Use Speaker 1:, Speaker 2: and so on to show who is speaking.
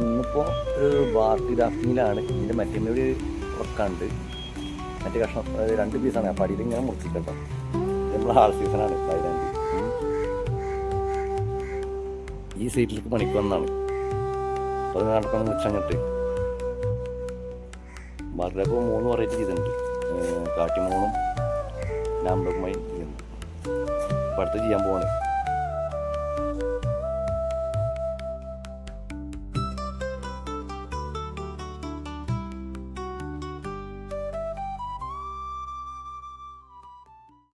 Speaker 1: അപ്പം ഇന്നിപ്പോൾ ഒരു ബാർട്ടി ഗ്രാഫ്റ്റിങ്ങിലാണ്. ഇതിൻ്റെ മറ്റേ ഒരു ഉറക്കാണ്ട് മറ്റേ കഷ്ണം 2 പീസാണ്. അപ്പം അടിയിൽ ഇങ്ങനെ മുറിച്ചിട്ടോ. നമ്മൾ ഹാൾ സീസണാണ് വയലാണ്ട്. ഈ സീറ്റിലേക്ക് പണിക്ക് വന്നതാണ്. അപ്പോൾ അത് നടക്കുന്ന മുറിച്ചങ്ങട്ട് ബാർട്ടിലപ്പോൾ 3 വെറൈറ്റി ചെയ്തിട്ടുണ്ട്. കാട്ടിമൂണും ലാംബക്കുമായി ചെയ്യുന്നുണ്ട്. അപ്പോൾ അടുത്ത് ചെയ്യാൻ പോവാണ്.